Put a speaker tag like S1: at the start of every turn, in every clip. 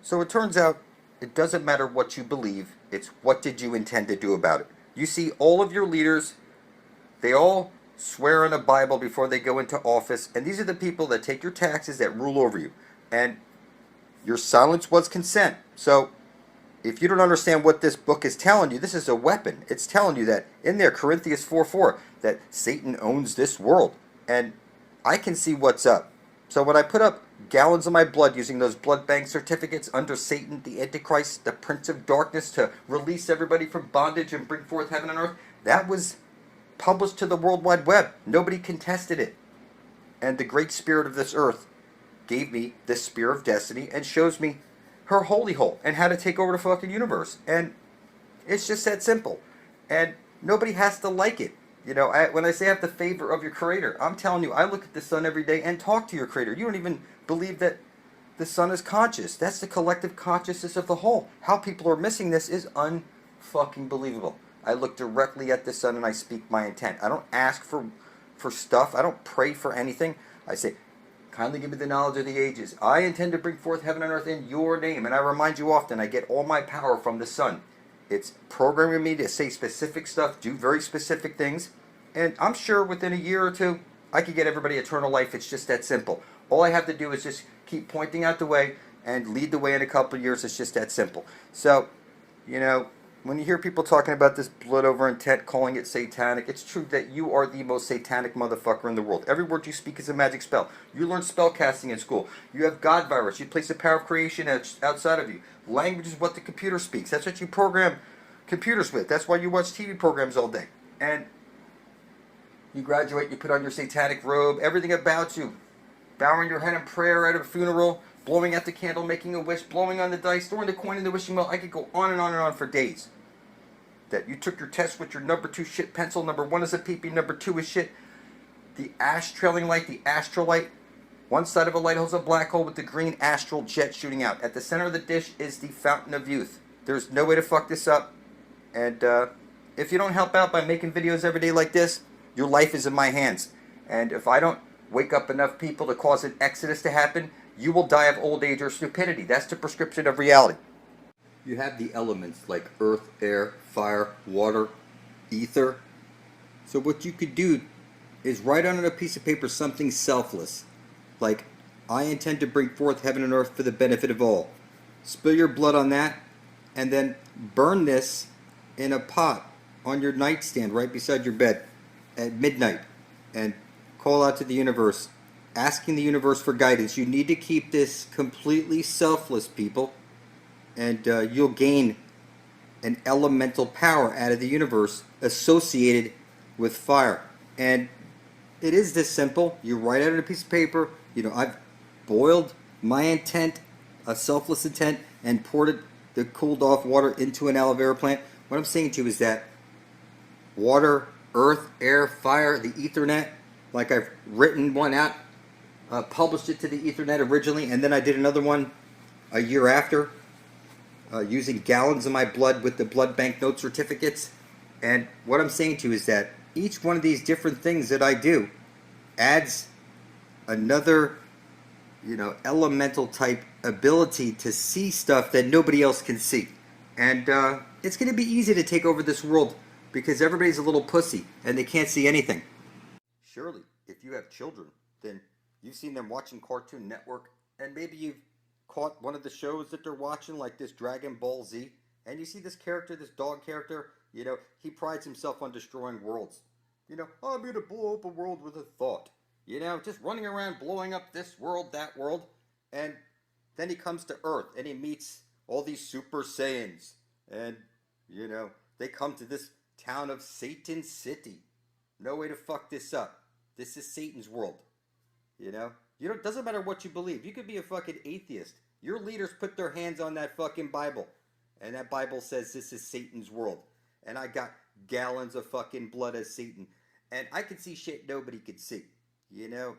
S1: So it turns out it doesn't matter what you believe, it's what did you intend to do about it. You see, all of your leaders, they all swear on a Bible before they go into office, and these are the people that take your taxes that rule over you. And your silence was consent. So if you don't understand what this book is telling you, this is a weapon. It's telling you that in there, Corinthians 4:4, that Satan owns this world. And I can see what's up. So when I put up gallons of my blood using those blood bank certificates under Satan, the Antichrist, the Prince of Darkness, to release everybody from bondage and bring forth heaven and earth, that was published to the World Wide Web. Nobody contested it. And the great spirit of this earth gave me this spear of destiny and shows me her holy hole and how to take over the fucking universe. And it's just that simple. And nobody has to like it. You know, when I say I have the favor of your creator, I'm telling you, I look at the sun every day and talk to your creator. You don't even believe that the sun is conscious. That's the collective consciousness of the whole. How people are missing this is unfucking believable. I look directly at the sun and I speak my intent. I don't ask for stuff. I don't pray for anything. I say, kindly give me the knowledge of the ages. I intend to bring forth heaven and earth in your name. And I remind you often, I get all my power from the sun. It's programming me to say specific stuff, do very specific things. And I'm sure within a year or two, I could get everybody eternal life. It's just that simple. All I have to do is just keep pointing out the way and lead the way in a couple of years. It's just that simple. So, you know, when you hear people talking about this blood over intent, calling it satanic, it's true that you are the most satanic motherfucker in the world. Every word you speak is a magic spell. You learn spell casting in school. You have God virus. You place the power of creation outside of you. Language is what the computer speaks. That's what you program computers with. That's why you watch TV programs all day. And you graduate, you put on your satanic robe, everything about you. Bowing your head in prayer at a funeral, blowing out the candle, making a wish, blowing on the dice, throwing the coin in the wishing well. I could go on and on and on for days. That you took your test with your number 2 shit pencil. Number 1 is a peepee, number 2 is shit. The ash trailing light, the astral light. One side of a light holds a black hole with the green astral jet shooting out. At the center of the dish is the fountain of youth. There's no way to fuck this up. And if you don't help out by making videos every day like this, your life is in my hands. And if I don't wake up enough people to cause an exodus to happen, you will die of old age or stupidity. That's the prescription of reality. You have the elements like earth, air, fire, water, ether. So what you could do is write on a piece of paper something selfless, like, I intend to bring forth heaven and earth for the benefit of all. Spill your blood on that, and then burn this in a pot on your nightstand right beside your bed at midnight, and call out to the universe, asking the universe for guidance. You need to keep this completely selfless, people, and you'll gain an elemental power out of the universe associated with fire. And it is this simple. You write out on a piece of paper, you know, I've boiled my intent, a selfless intent, and poured it, the cooled off water, into an aloe vera plant. What I'm saying to you is that water, earth, air, fire, the Ethernet, like I've written one out, published it to the Ethernet originally, and then I did another one a year after, using gallons of my blood with the blood bank note certificates. And what I'm saying to you is that each one of these different things that I do adds another, you know, elemental type ability to see stuff that nobody else can see. And it's going to be easy to take over this world because everybody's a little pussy and they can't see anything. Surely, if you have children, then you've seen them watching Cartoon Network, and maybe you've caught one of the shows that they're watching, like this Dragon Ball Z, and you see this character, this dog character, you know, he prides himself on destroying worlds. You know, oh, I'm going to blow up a world with a thought. You know, just running around blowing up this world, that world. And then he comes to Earth and he meets all these Super Saiyans. And, you know, they come to this town of Satan City. No way to fuck this up. This is Satan's world. You know? It doesn't matter what you believe. You could be a fucking atheist. Your leaders put their hands on that fucking Bible. And that Bible says this is Satan's world. And I got gallons of fucking blood as Satan. And I could see shit nobody could see. You know?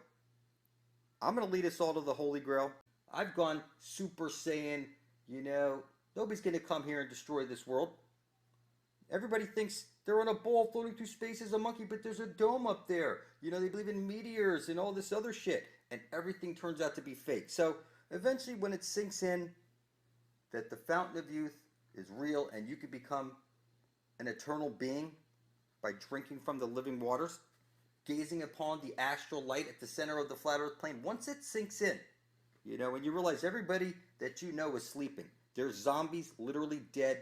S1: I'm going to lead us all to the Holy Grail. I've gone Super Saiyan. You know? Nobody's going to come here and destroy this world. Everybody thinks they're on a ball floating through space as a monkey, but there's a dome up there. You know, they believe in meteors and all this other shit. And everything turns out to be fake. So, eventually when it sinks in, that the fountain of youth is real and you can become an eternal being by drinking from the living waters, gazing upon the astral light at the center of the flat earth plane, once it sinks in, you know, and you realize everybody that you know is sleeping. There's zombies literally dead.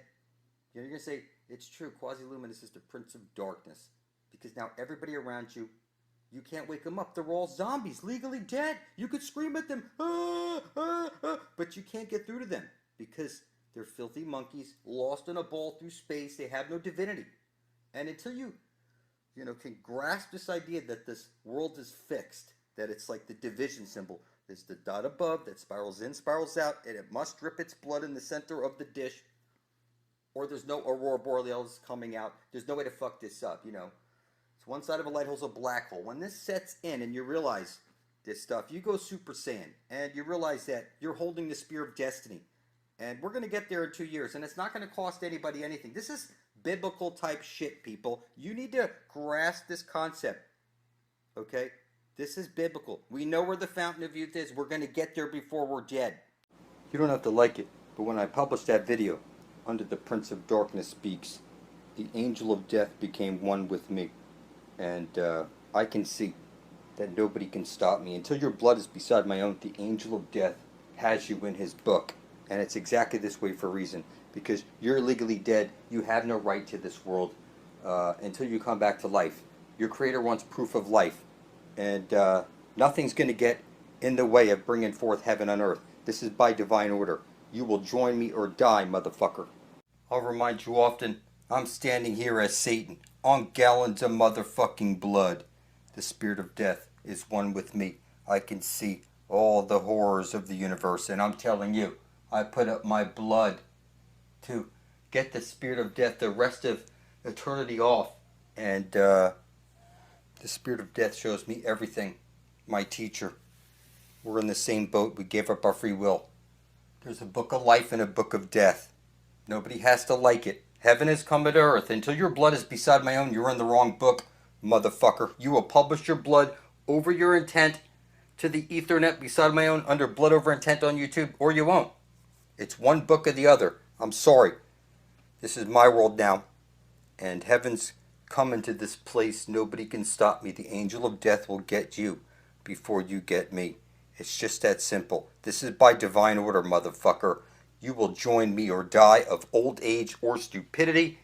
S1: You know, you're going to say, it's true, Quasi-Luminous is the Prince of Darkness. Because now everybody around you, you can't wake them up. They're all zombies, legally dead. You could scream at them, ah, ah, ah, but you can't get through to them because they're filthy monkeys, lost in a ball through space. They have no divinity. And until you can grasp this idea that this world is fixed, that it's like the division symbol. There's the dot above that spirals in, spirals out, and it must drip its blood in the center of the dish, or there's no aurora borealis coming out. There's no way to fuck this up, you know. It's one side of a light hole's a black hole. When this sets in and you realize this stuff, you go Super Saiyan, and you realize that you're holding the Spear of Destiny. And we're going to get there in 2 years, and it's not going to cost anybody anything. This is biblical type shit, people. You need to grasp this concept, okay? This is biblical. We know where the fountain of youth is. We're going to get there before we're dead. You don't have to like it, but when I published that video, Under the Prince of Darkness Speaks, the angel of death became one with me. And I can see that nobody can stop me. Until your blood is beside my own, the angel of death has you in his book. And it's exactly this way for a reason. Because you're legally dead. You have no right to this world until you come back to life. Your creator wants proof of life. And nothing's going to get in the way of bringing forth heaven on earth. This is by divine order. You will join me or die, motherfucker. I'll remind you often, I'm standing here as Satan, on gallons of motherfucking blood. The spirit of death is one with me. I can see all the horrors of the universe, and I'm telling you, I put up my blood to get the spirit of death the rest of eternity off. And the spirit of death shows me everything. My teacher. We're in the same boat. We gave up our free will. There's a book of life and a book of death. Nobody has to like it. Heaven is coming to earth. Until your blood is beside my own, you're in the wrong book, motherfucker. You will publish your blood over your intent to the Ethernet beside my own under blood over intent on YouTube, or you won't. It's one book or the other. I'm sorry. This is my world now. And heaven's coming to this place. Nobody can stop me. The angel of death will get you before you get me. It's just that simple. This is by divine order, motherfucker. You will join me or die of old age or stupidity.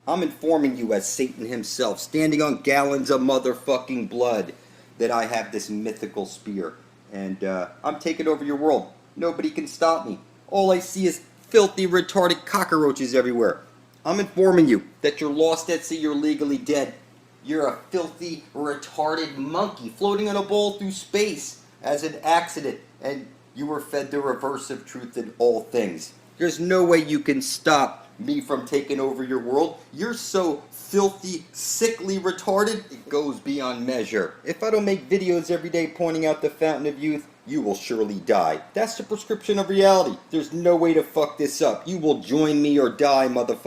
S1: I'm informing you as Satan himself, standing on gallons of motherfucking blood, that I have this mythical spear. And I'm taking over your world. Nobody can stop me. All I see is filthy, retarded cockroaches everywhere. I'm informing you that you're lost at sea, you're legally dead. You're a filthy, retarded monkey floating on a ball through space as an accident, and you were fed the reverse of truth in all things. There's no way you can stop me from taking over your world. You're so filthy, sickly, retarded, it goes beyond measure. If I don't make videos every day pointing out the fountain of youth, you will surely die. That's the prescription of reality. There's no way to fuck this up. You will join me or die, motherfucker.